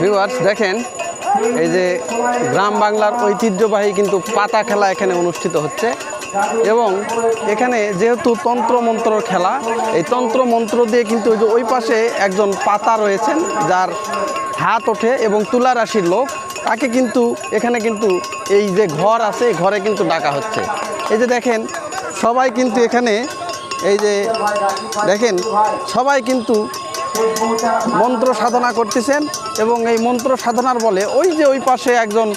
Viewers দেখেন এই যে গ্রাম বাংলার ঐতিহ্যবাহী কিন্তু পাতা খেলা এখানে অনুষ্ঠিত হচ্ছে এবং এখানে যেহেতু তন্ত্রমন্ত্রর খেলা এই তন্ত্রমন্ত্র দিয়ে কিন্তু ওই পাশে একজন পাতা রয়েছেন যার হাত ওঠে এবং তুলা রাশির লোক তাকে কিন্তু এখানে কিন্তু এই যে ঘর আছে এই ঘরে কিন্তু ডাকা হচ্ছে। এই যে দেখেন সবাই কিন্তু এখানে এই যে দেখেন সবাই কিন্তু মন্ত্র সাধনা করতেছেন এবং এই মন্ত্র সাধনার বলে ওই যে ওই পাশে একজন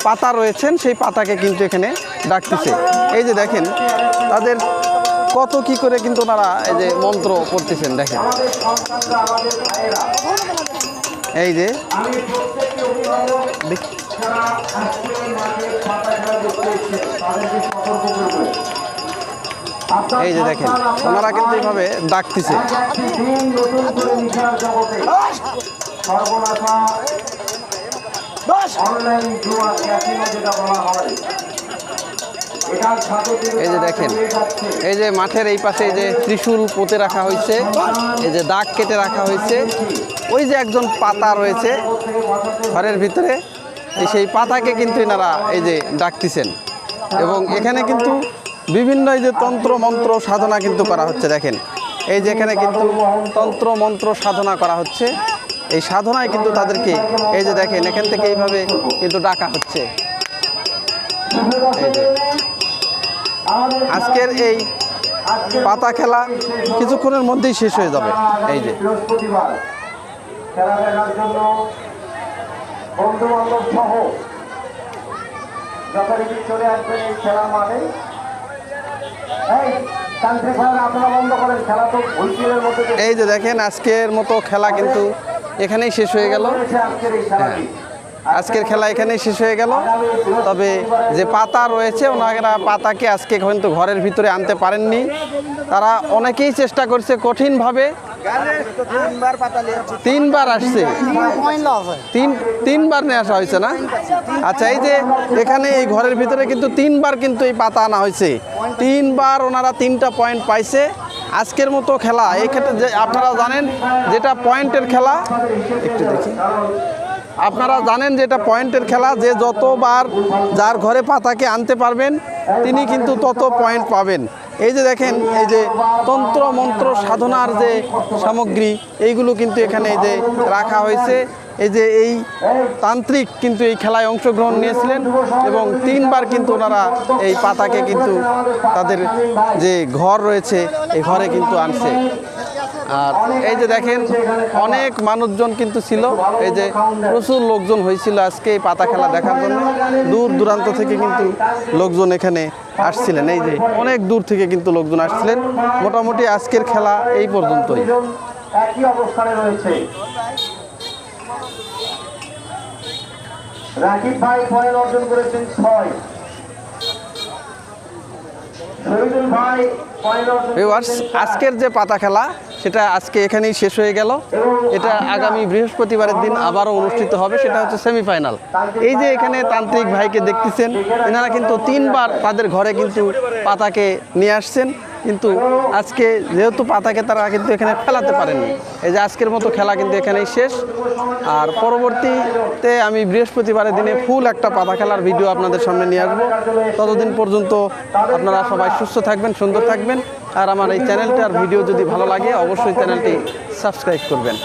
পাতা রয়েছেন সেই পাতাকে কিন্তু এখানে ডাকতেছে। এই যে দেখেন তাদের কত কি করে কিন্তু ওনারা এই যে মন্ত্র করতেছেন দেখেন। এই যে এই যে দেখেন ওনারা কিন্তু এইভাবে ডাকতেছে। এই যে দেখেন এই যে মাঠের এই পাশে যে ত্রিশূল পুঁতে রাখা হয়েছে, এই যে দাগ কেটে রাখা হয়েছে, ওই যে একজন পাতা রয়েছে ঘরের ভিতরে সেই পাতাকে কিন্তু এনারা এই যে ডাকতেছেন এবং এখানে কিন্তু বিভিন্ন এই যে তন্ত্র মন্ত্র সাধনা কিন্তু করা হচ্ছে। দেখেন এই যে এখানে কিন্তু তন্ত্র মন্ত্র সাধনা করা হচ্ছে, এই সাধনায় কিন্তু তাদেরকে এই যে দেখেন এখান থেকে এইভাবে কিন্তু ডাকা হচ্ছে। এই যে আজকের এই পাতা খেলা কিছুক্ষণের মধ্যেই শেষ হয়ে যাবে। এই যে খেলা দেখার জন্য বন্ধু বান্ধব সহ যথারীতি চলে আসবেন এই খেলার মাঠে। এই যে দেখেন আজকের মতো খেলা কিন্তু এখানেই শেষ হয়ে গেল। আজকের খেলা এখানেই শেষ হয়ে গেল। তবে যে পাতা রয়েছে ওনারা পাতাকে আজকে কিন্তু ঘরের ভিতরে আনতে পারেননি। তারা অনেকেই চেষ্টা করছে কঠিনভাবে, তিনবার আসছে, তিনবার নিয়ে আসা হয়েছে না? আচ্ছা এই যে এখানে এই ঘরের ভিতরে কিন্তু তিনবার কিন্তু এই পাতা আনা হয়েছে, তিনবার ওনারা 3টা পয়েন্ট পাইছে। আজকের মতো খেলা এই ক্ষেত্রে যে আপনারা জানেন যেটা পয়েন্টের খেলা, একটু দেখি, আপনারা জানেন যে এটা পয়েন্টের খেলা, যে যতবার যার ঘরে পাতাকে আনতে পারবেন তিনি কিন্তু তত পয়েন্ট পাবেন। এই যে দেখেন এই যে তন্ত্র মন্ত্র সাধনার যে সামগ্রী এইগুলো কিন্তু এখানে এই যে রাখা হয়েছে। এই যে এই তান্ত্রিক কিন্তু এই খেলায় অংশগ্রহণ নিয়েছিলেন এবং 3বার কিন্তু ওনারা এই পাতাকে কিন্তু তাদের যে ঘর রয়েছে এই ঘরে কিন্তু আনছে। আর এই যে দেখেন অনেক মানুষজন কিন্তু ছিল, এই যে প্রচুর লোকজন হয়েছিল আজকে এই পাতা খেলা দেখার জন্য। দূর দূরান্ত থেকে কিন্তু লোকজন এখানে আসছিলেন, এই যে অনেক দূর থেকে কিন্তু লোকজন আসছিলেন। মোটামুটি আজকের খেলা এই পর্যন্তই। একই অবস্থানে রয়েছে রাকিব ভাই পয়েন্ট অর্জন করেছেন 6, শহীদুল ভাই পয়েন্ট অর্জন করেছেন। আজকের যে পাতা খেলা সেটা আজকে এখানেই শেষ হয়ে গেল। এটা আগামী বৃহস্পতিবারের দিন আবারও অনুষ্ঠিত হবে, সেটা হচ্ছে সেমিফাইনাল। এই যে এখানে তান্ত্রিক ভাইকে দেখতেছেন, এনারা কিন্তু 3বার তাদের ঘরে কিন্তু পাতাকে নিয়ে আসছেন, কিন্তু আজকে যেহেতু পাতাকে তারা কিন্তু এখানে খেলাতে পারেননি। এই যে আজকের মতো খেলা কিন্তু এখানেই শেষ। আর পরবর্তীতে আমি বৃহস্পতিবারের দিনে ফুল একটা পাতা খেলার ভিডিও আপনাদের সামনে নিয়ে আসবো। ততদিন পর্যন্ত আপনারা সবাই সুস্থ থাকবেন, সুন্দর থাকবেন। আর আমার এই চ্যানেলটার ভিডিও যদি ভালো লাগে অবশ্যই চ্যানেলটি সাবস্ক্রাইব করবেন।